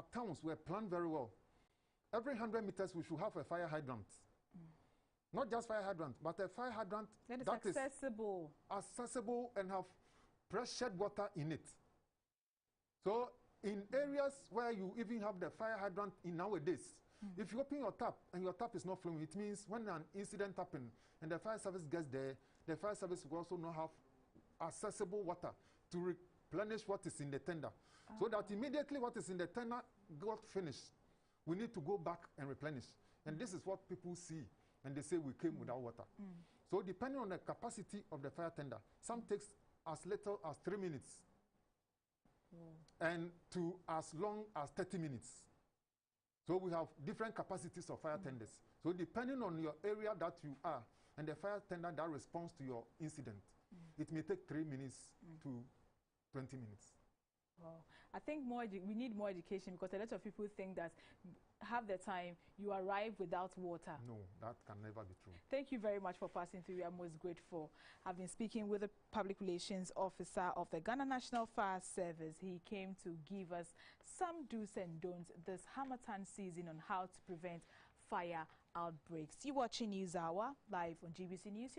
our towns were planned very well. Every 100 meters, we should have a fire hydrant. Not just fire hydrant, but a fire hydrant that is accessible. Accessible and have pressured water in it. So in areas where you even have the fire hydrant in nowadays, if you open your tap and your tap is not flowing, it means when an incident happens and the fire service gets there, the fire service will also not have accessible water to replenish what is in the tender. So that immediately what is in the tender got finished, we need to go back and replenish. And this is what people see, and they say we came without water. So depending on the capacity of the fire tender, some takes as little as 3 minutes and to as long as 30 minutes. So we have different capacities of fire tenders. So depending on your area that you are and the fire tender that responds to your incident, it may take 3 minutes to 20 minutes. Wow. I think we need more education, because a lot of people think that half the time you arrive without water. No, that can never be true. Thank you very much for passing through. We are most grateful. I've been speaking with the Public Relations Officer of the Ghana National Fire Service. He came to give us some do's and don'ts this Harmattan season on how to prevent fire outbreaks. You're watching News Hour live on GBC News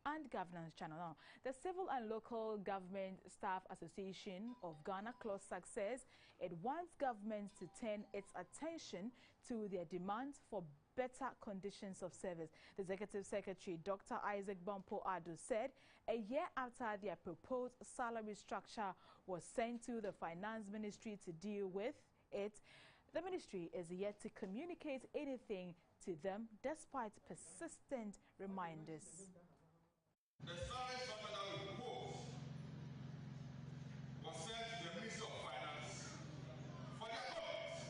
and Governance Channel. Now, the Civil and Local Government Staff Association of Ghana, Close Success, it wants government to turn its attention to their demands for better conditions of service. The Executive Secretary, Dr. Isaac Bampo Ado, said a year after their proposed salary structure was sent to the Finance Ministry to deal with it, the ministry is yet to communicate anything to them despite persistent reminders. The salary structure that we proposed was sent to the Ministry of Finance for their comments.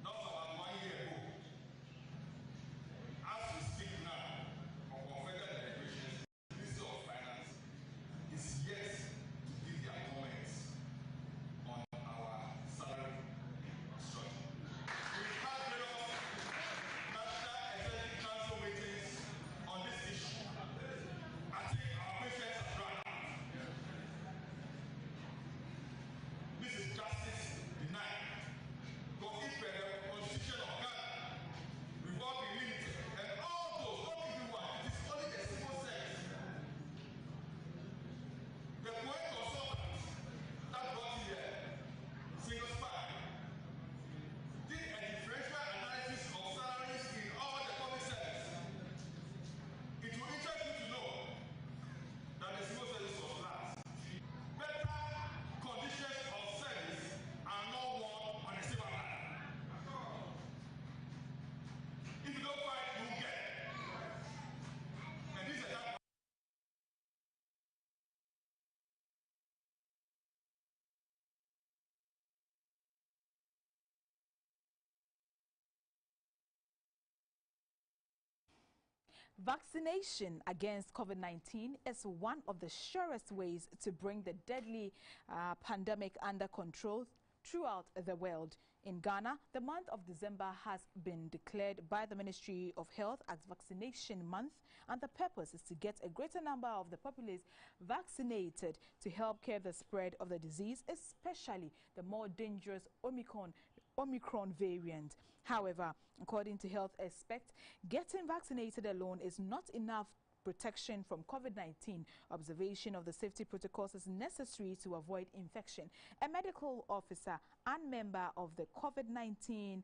That was about 1 year ago. As we speak now, on further deliberations, the Ministry of Finance is yet to give their comments on our salary structure. We've had various national executive council meetings on this issue. I think our patience has run out. This is justice denied. Because if the constitution of Ghana, we've all been limited, and all those, not everyone, it is only the civil service. The point consultants that brought here, single span, did a differential analysis of salaries in all the public service. It will interest you to know that the civil service was last. Better conditions of service are not won on a silver platter. If you don't fight, you will get. And this is that. Vaccination against COVID-19 is one of the surest ways to bring the deadly pandemic under control throughout the world. In Ghana, the month of December has been declared by the Ministry of Health as Vaccination Month, and the purpose is to get a greater number of the populace vaccinated to help curb the spread of the disease, especially the more dangerous Omicron variant. However, according to health experts, getting vaccinated alone is not enough protection from COVID-19. Observation of the safety protocols is necessary to avoid infection. A medical officer and member of the COVID-19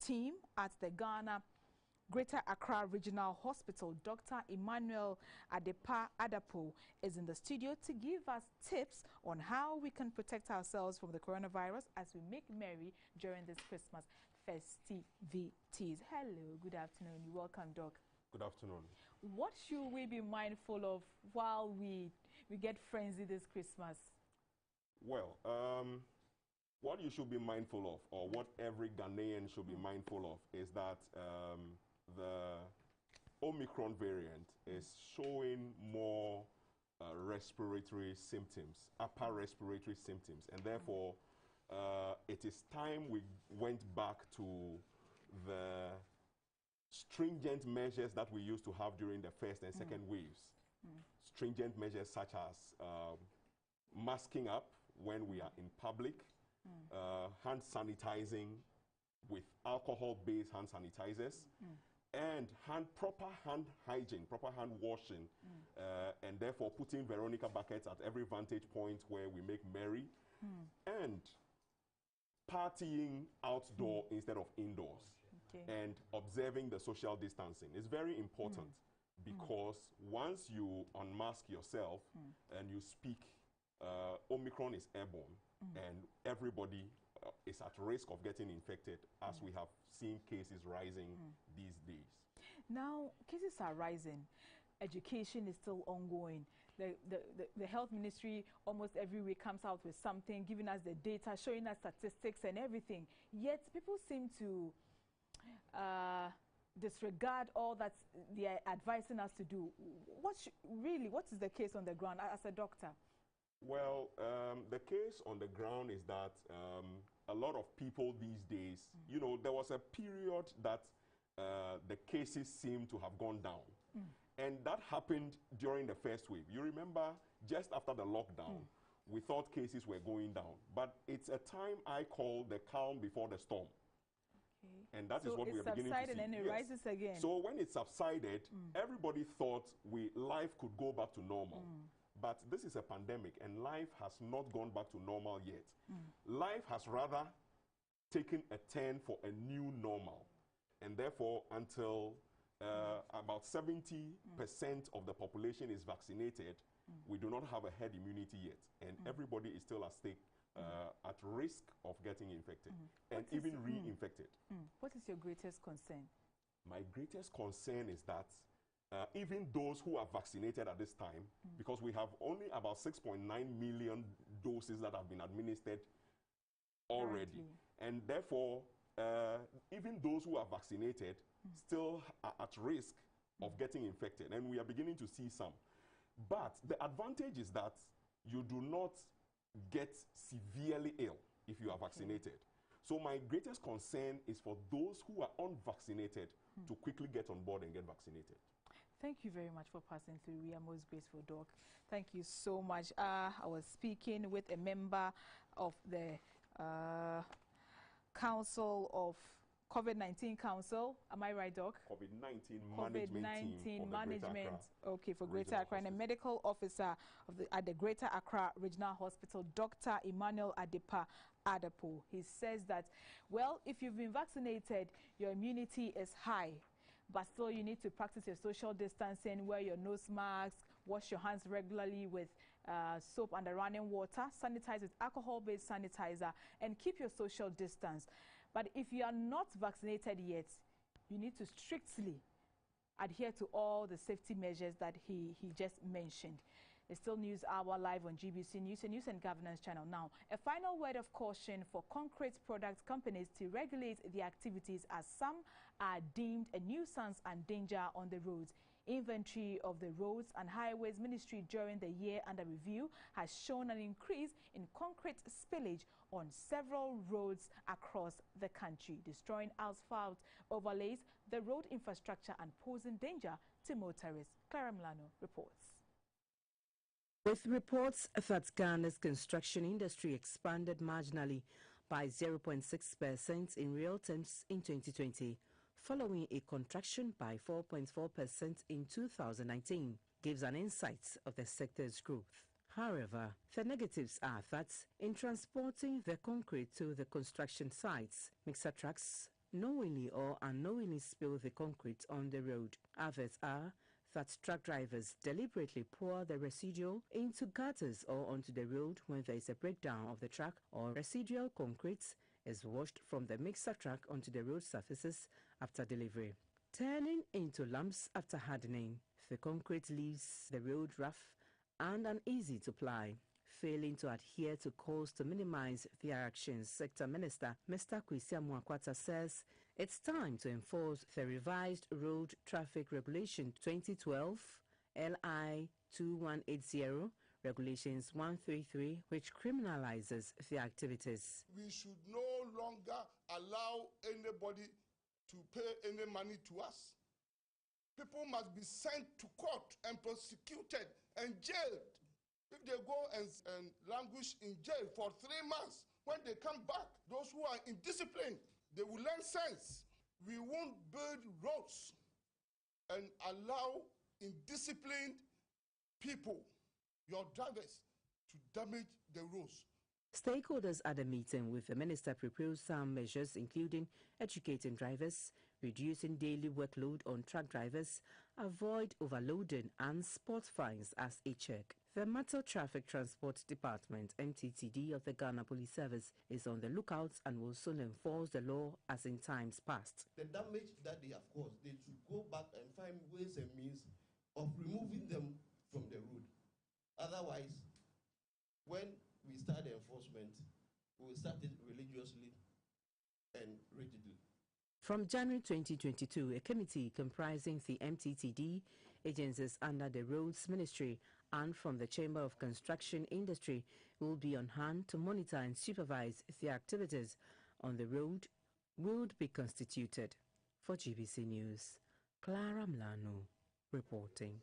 team at the Ghana Greater Accra Regional Hospital, Dr. Emmanuel Adepa Adapo, is in the studio to give us tips on how we can protect ourselves from the coronavirus as we make merry during this Christmas festivities. Hello, good afternoon. You're welcome, Doc. Good afternoon. What should we be mindful of while we get frenzied this Christmas? Well, what you should be mindful of, or what every Ghanaian should be mindful of, is that the Omicron variant is showing more respiratory symptoms, upper respiratory symptoms, and therefore it is time we went back to the stringent measures that we used to have during the first and second waves. Stringent measures such as masking up when we are in public, hand sanitizing with alcohol-based hand sanitizers, and proper hand hygiene, proper hand washing, and therefore putting Veronica buckets at every vantage point where we make merry, and partying outdoor instead of indoors, and observing the social distancing is very important because once you unmask yourself and you speak, Omicron is airborne and everybody is at risk of getting infected, as we have seen cases rising these days. Now, cases are rising. Education is still ongoing. The health ministry almost every week comes out with something, giving us the data, showing us statistics and everything. Yet people seem to disregard all that they are advising us to do. What is the case on the ground as a doctor? Well, the case on the ground is that a lot of people these days, you know, there was a period that the cases seem to have gone down. And that happened during the first wave. You remember, just after the lockdown, we thought cases were going down. But it's a time I call the calm before the storm. And that is what we are beginning to see. And it rises again. So when it subsided, everybody thought life could go back to normal. But this is a pandemic, and life has not gone back to normal yet. Life has rather taken a turn for a new normal. And therefore, until about 70% of the population is vaccinated, we do not have a herd immunity yet. And everybody is still at stake, at risk of getting infected and even reinfected. What is your greatest concern? My greatest concern is that even those who are vaccinated at this time, because we have only about 6.9 million doses that have been administered already. And therefore, even those who are vaccinated still are at risk of getting infected. And we are beginning to see some. But the advantage is that you do not get severely ill if you are vaccinated. So my greatest concern is for those who are unvaccinated to quickly get on board and get vaccinated. Thank you very much for passing through. We are most grateful, Doc. Thank you so much. I was speaking with a member of the Council of COVID-19 Council. Am I right, Doc? COVID-19 management. Okay, for Greater Accra. And a medical officer at the Greater Accra Regional Hospital, Dr. Emmanuel Adepa Adapo. He says that, well, if you've been vaccinated, your immunity is high. But still, you need to practice your social distancing, wear your nose mask, wash your hands regularly with soap and running water, sanitize with alcohol-based sanitizer, and keep your social distance. But if you are not vaccinated yet, you need to strictly adhere to all the safety measures that he just mentioned. It's still News Hour live on GBC News and News and Governance Channel. Now, a final word of caution for concrete product companies to regulate their activities, as some are deemed a nuisance and danger on the roads. Inventory of the Roads and Highways Ministry during the year under review has shown an increase in concrete spillage on several roads across the country, destroying asphalt overlays, the road infrastructure, and posing danger to motorists. Clara Milano reports. With reports that Ghana's construction industry expanded marginally by 0.6% in real terms in 2020, following a contraction by 4.4% in 2019, gives an insight of the sector's growth. However, the negatives are that in transporting the concrete to the construction sites, mixer trucks knowingly or unknowingly spill the concrete on the road. Others are that truck drivers deliberately pour the residual into gutters or onto the road when there is a breakdown of the truck, or residual concrete is washed from the mixer truck onto the road surfaces after delivery, turning into lumps after hardening. The concrete leaves the road rough and uneasy to ply, failing to adhere to calls to minimize their actions. Sector Minister Mr. Kwesi Amoakwata says it's time to enforce the revised Road Traffic Regulation 2012 LI 2180 Regulations 133, which criminalizes the activities. We should no longer allow anybody to pay any money to us. People must be sent to court and prosecuted and jailed If they go and languish in jail for 3 months, when they come back, those who are indisciplined, they will learn sense. We won't build roads and allow indisciplined people, your drivers, to damage the roads. Stakeholders at the meeting with the minister proposed some measures including educating drivers, reducing daily workload on truck drivers, avoid overloading and spot fines as a check. The Motor Traffic Transport Department (MTTD) of the Ghana Police Service is on the lookout and will soon enforce the law as in times past. The damage that they have caused, they should go back and find ways and means of removing them from the road. Otherwise, when we start the enforcement, we will start it religiously and rigidly. From January 2022, a committee comprising the MTTD, agencies under the Roads Ministry, and from the Chamber of Construction Industry will be on hand to monitor and supervise the activities on the road would be constituted. For GBC News, Clara Mlano reporting.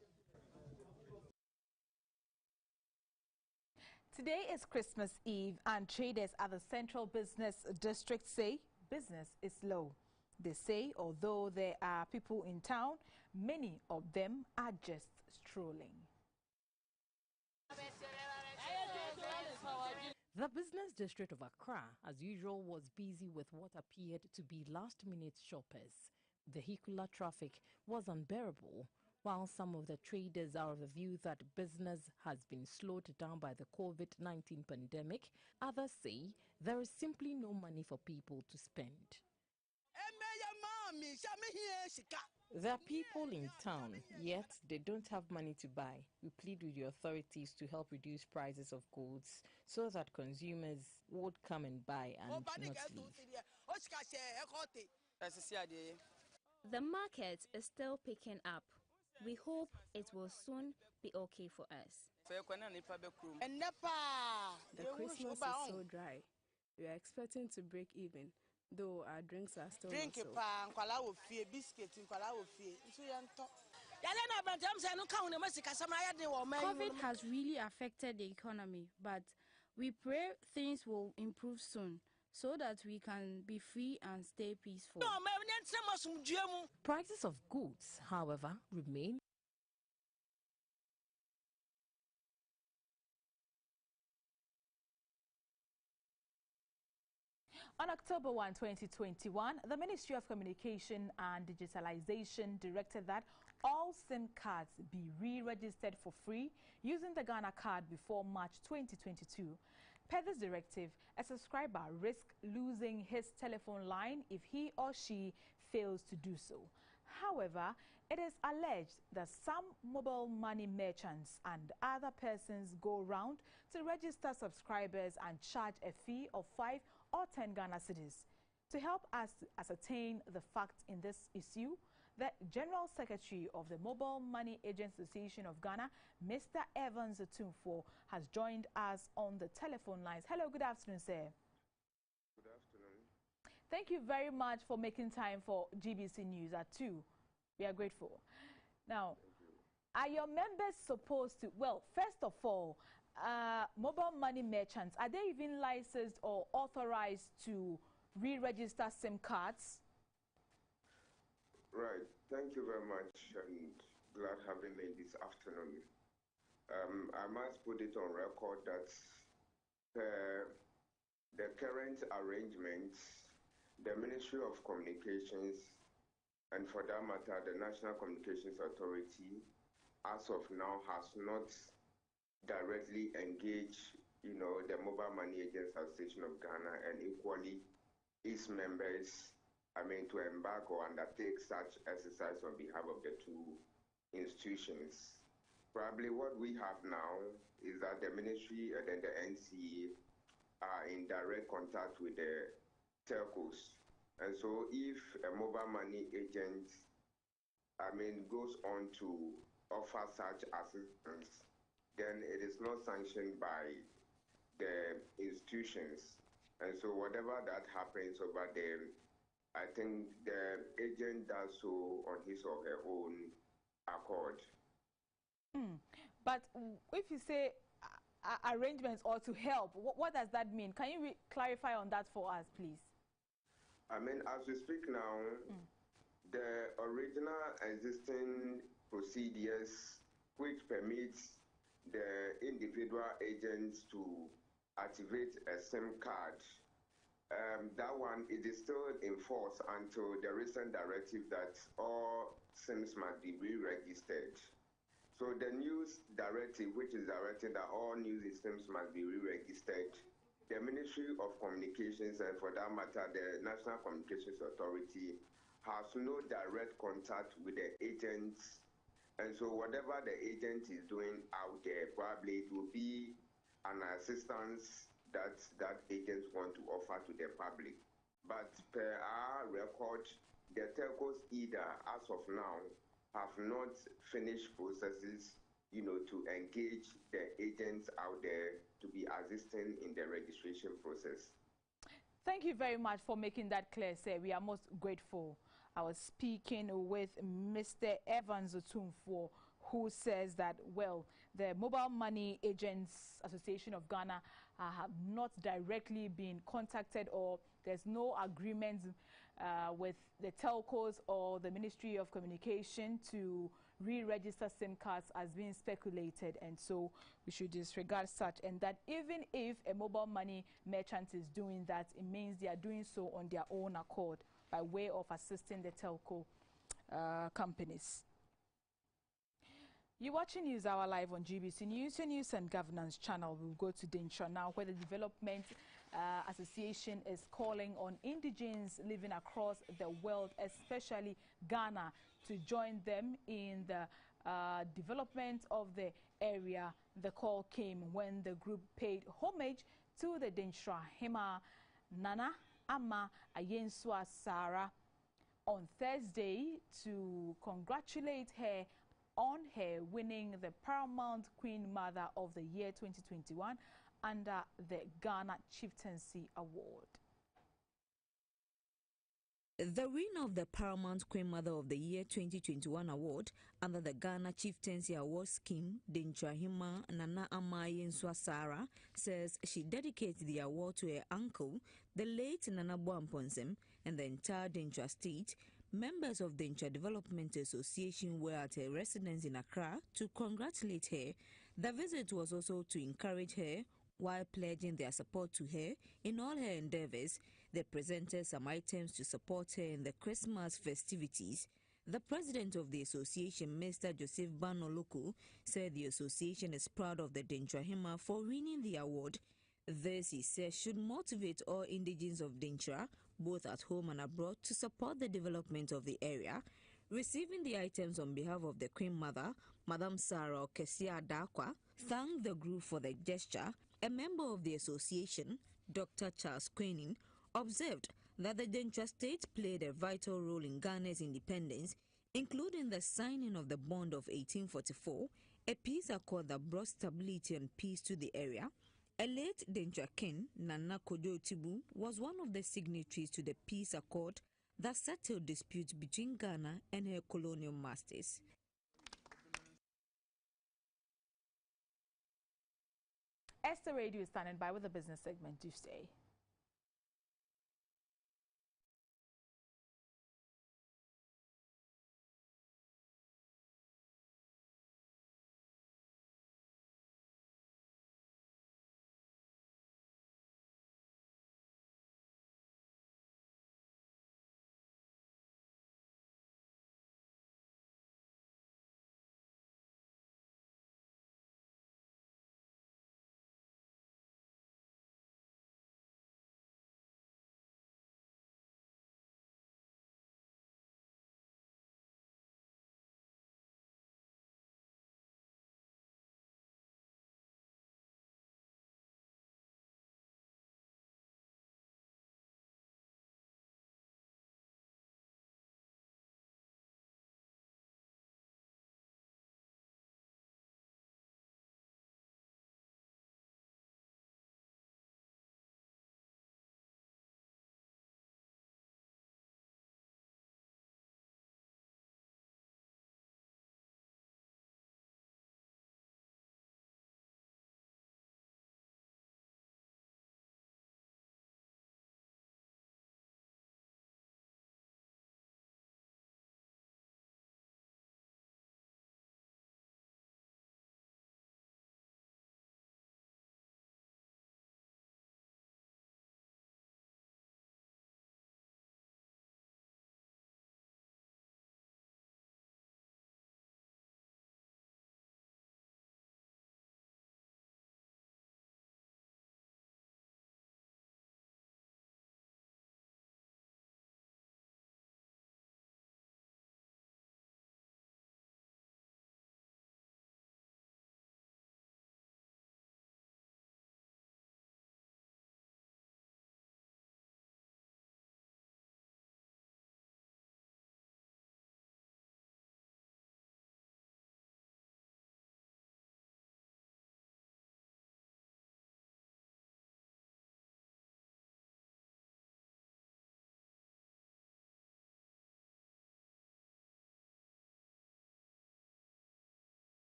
Today is Christmas Eve, and traders at the Central Business District say business is low. They say although there are people in town, many of them are just strolling. The business district of Accra, as usual, was busy with what appeared to be last-minute shoppers. Vehicular traffic was unbearable, while some of the traders are of the view that business has been slowed down by the COVID-19 pandemic. Others say there is simply no money for people to spend. There are people in town, yet they don't have money to buy. We plead with the authorities to help reduce prices of goods so that consumers would come and buy and not leave. The market is still picking up. We hope it will soon be okay for us. The Christmas is so dry. We are expecting to break even, though our drinks are still not so. COVID has really affected the economy, but we pray things will improve soon so that we can be free and stay peaceful. Prices of goods, however, remain. On October 1, 2021, the Ministry of Communication and Digitalization directed that all SIM cards be re-registered for free using the Ghana card before March 2022. Per this directive, a subscriber risks losing his telephone line if he or she fails to do so. However, it is alleged that some mobile money merchants and other persons go round to register subscribers and charge a fee of 5 or 10 Ghana cedis. To help us ascertain the facts in this issue, the General Secretary of the Mobile Money Agents Association of Ghana, Mr. Evans Atumfo, has joined us on the telephone lines. Hello, good afternoon, sir. Good afternoon. Thank you very much for making time for GBC News at 2. We are grateful. Now, are your members supposed to, well, first of all, mobile money merchants, are they even licensed or authorized to re-register SIM cards? Right. Thank you very much, and glad having me this afternoon. I must put it on record that the current arrangements, the Ministry of Communications, and for that matter, the National Communications Authority, as of now, has not directly engaged, the Mobile Money Agents Association of Ghana and equally its members, to embark or undertake such exercise on behalf of the two institutions. Probably what we have now is that the ministry and then the NCA are in direct contact with the telcos. And so if a mobile money agent, goes on to offer such assistance, then it is not sanctioned by the institutions. And so whatever that happens over there, I think the agent does so on his or her own accord. But if you say arrangements or to help. What does that mean? Can you clarify on that for us, please? I mean, as we speak now, the original existing procedures which permits the individual agents to activate a SIM card, that one, it is still in force until the recent directive that all SIMs must be re-registered. So the news directive, which is directing that all news SIMs must be re-registered, the Ministry of Communications, and for that matter, the National Communications Authority, has no direct contact with the agents. And so whatever the agent is doing out there, probably it will be an assistance that agents want to offer to the public. But per our record, the telcos either, as of now, have not finished processes, to engage the agents out there to be assisting in the registration process. Thank you very much for making that clear, sir. We are most grateful. I was speaking with Mr. Evans Otumfuo, who says that, well, the Mobile Money Agents Association of Ghana have not directly been contacted, or there's no agreement with the telcos or the Ministry of Communication to re-register SIM cards as being speculated, and so we should disregard such, and that even if a mobile money merchant is doing that, it means they are doing so on their own accord by way of assisting the telco companies. You're watching News Hour live on GBC News, your News and Governance channel. We'll go to Dinsha now, where the Development Association is calling on indigenes living across the world, especially Ghana, to join them in the development of the area. The call came when the group paid homage to the Dinsha Hima Nana Ama Ayensua Sarah on Thursday to congratulate her on her winning the Paramount Queen Mother of the Year 2021 under the Ghana Chieftaincy Award. The winner of the Paramount Queen Mother of the Year 2021 award under the Ghana Chieftaincy Award scheme, Dintrahima Nana Amaye Nswasara, says she dedicates the award to her uncle, the late Nana Boamponsem, and the entire Dintra state. Members of the Dintra Development Association were at her residence in Accra to congratulate her. The visit was also to encourage her while pledging their support to her in all her endeavors. They presented some items to support her in the Christmas festivities. The president of the association, Mr. Joseph Banoloku, said the association is proud of the Dintrahima for winning the award. This, he says, should motivate all indigenes of Dintra, both at home and abroad, to support the development of the area. Receiving the items on behalf of the Queen Mother, Madam Sarah Okesia Dakwa thanked the group for the gesture. A member of the association, Dr. Charles Queening, observed that the Dintra state played a vital role in Ghana's independence, including the signing of the Bond of 1844, a peace accord that brought stability and peace to the area. A late Dintra king, Nana Kojo Tibu, was one of the signatories to the peace accord that settled disputes between Ghana and her colonial masters. Esther Radio is standing by with the business segment. Do stay.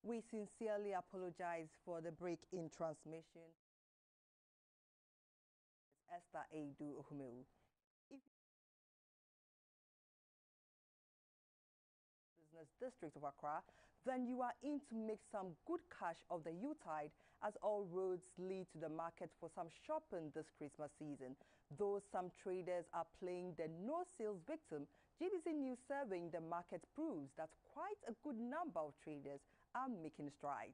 We sincerely apologize for the break in transmission. Esther Aidu Ohumeu. Business district of Accra, then you are in to make some good cash of the Yuletide, as all roads lead to the market for some shopping this Christmas season. Though some traders are playing the no sales victim, GBC News surveying the market proves that quite a good number of traders are making strides.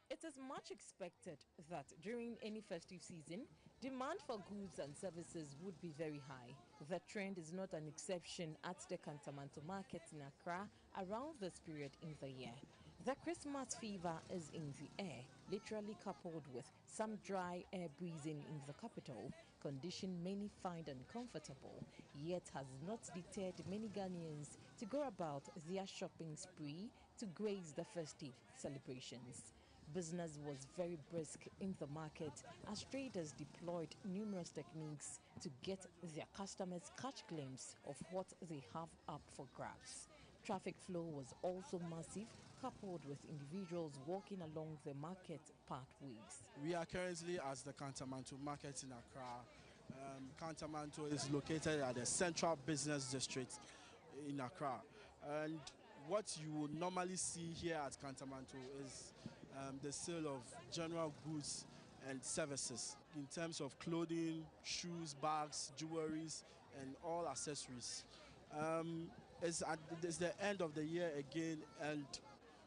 It is much expected that during any festive season, demand for goods and services would be very high. The trend is not an exception at the Kantamanto market in Accra around this period in the year. The Christmas fever is in the air, literally coupled with some dry air breezing in the capital, condition many find uncomfortable, yet has not deterred many Ghanaians to go about their shopping spree to grace the festive celebrations. Business was very brisk in the market as traders deployed numerous techniques to get their customers catch glimpse of what they have up for grabs. Traffic flow was also massive, coupled with individuals walking along the market pathways. We are currently at the Kantamanto market in Accra. Kantamanto is located at the central business district in Accra. And what you would normally see here at Kantamanto is the sale of general goods and services in terms of clothing, shoes, bags, jewelries, and all accessories. It's the end of the year again, and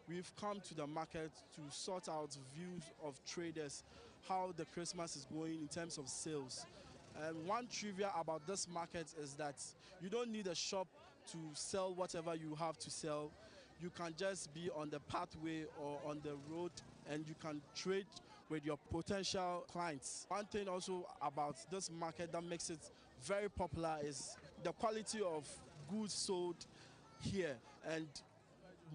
we've come to the market to sort out views of traders, how the Christmas is going in terms of sales. One trivia about this market is that you don't need a shop to sell whatever you have to sell. You can just be on the pathway or on the road and you can trade with your potential clients. One thing also about this market that makes it very popular is the quality of goods sold here, and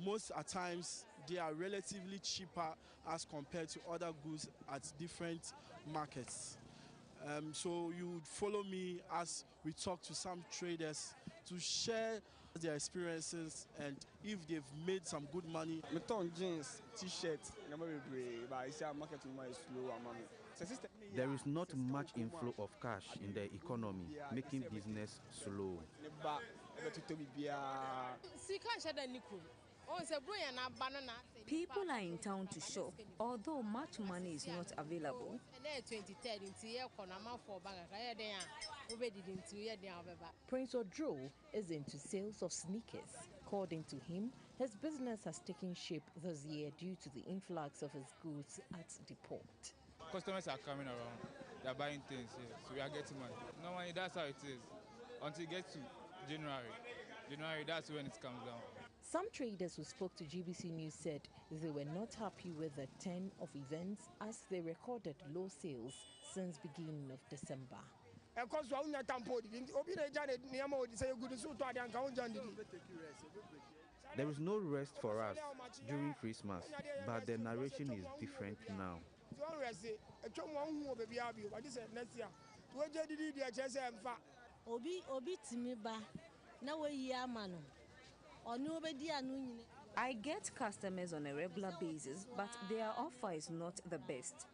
most at times they are relatively cheaper as compared to other goods at different markets. So you would follow me as we talk to some traders to share their experiences and if they've made some good money. Jeans, t-shirts, market is slow. There is not much inflow of cash in the economy, making business slow. People are in town to shop, although much money is not available. Prince Odro is into sales of sneakers. According to him, his business has taken shape this year due to the influx of his goods at the port. Customers are coming around, they're buying things here, so we are getting money. Normally that's how it is, until it gets to January, that's when it comes down. Some traders who spoke to GBC News said they were not happy with the turn of events as they recorded low sales since beginning of December. There is no rest for us during Christmas, but the narration is different now. I get customers on a regular basis, but their offer is not the best.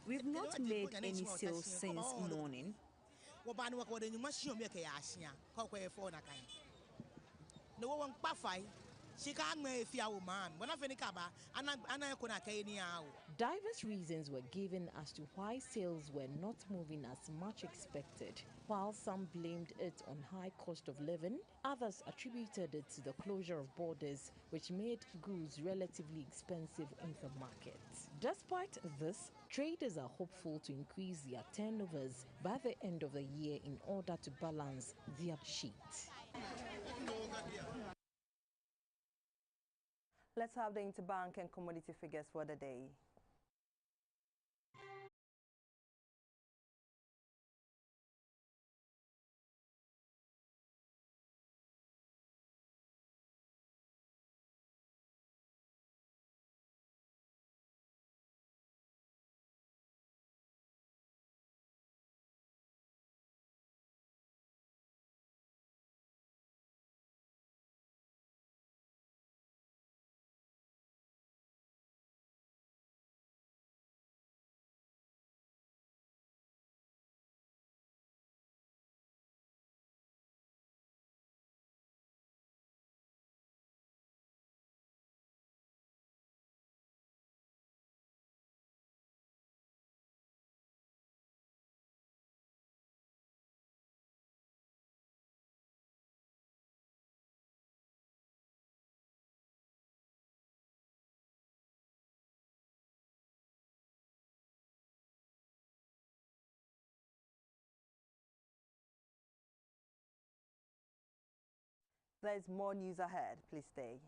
We've not made any sales since morning. Diverse reasons were given as to why sales were not moving as much expected. While some blamed it on high cost of living, others attributed it to the closure of borders, which made goods relatively expensive in the market. Despite this, traders are hopeful to increase their turnovers by the end of the year in order to balance their sheet. Let's have the interbank and commodity figures for the day. There's more news ahead. Please stay.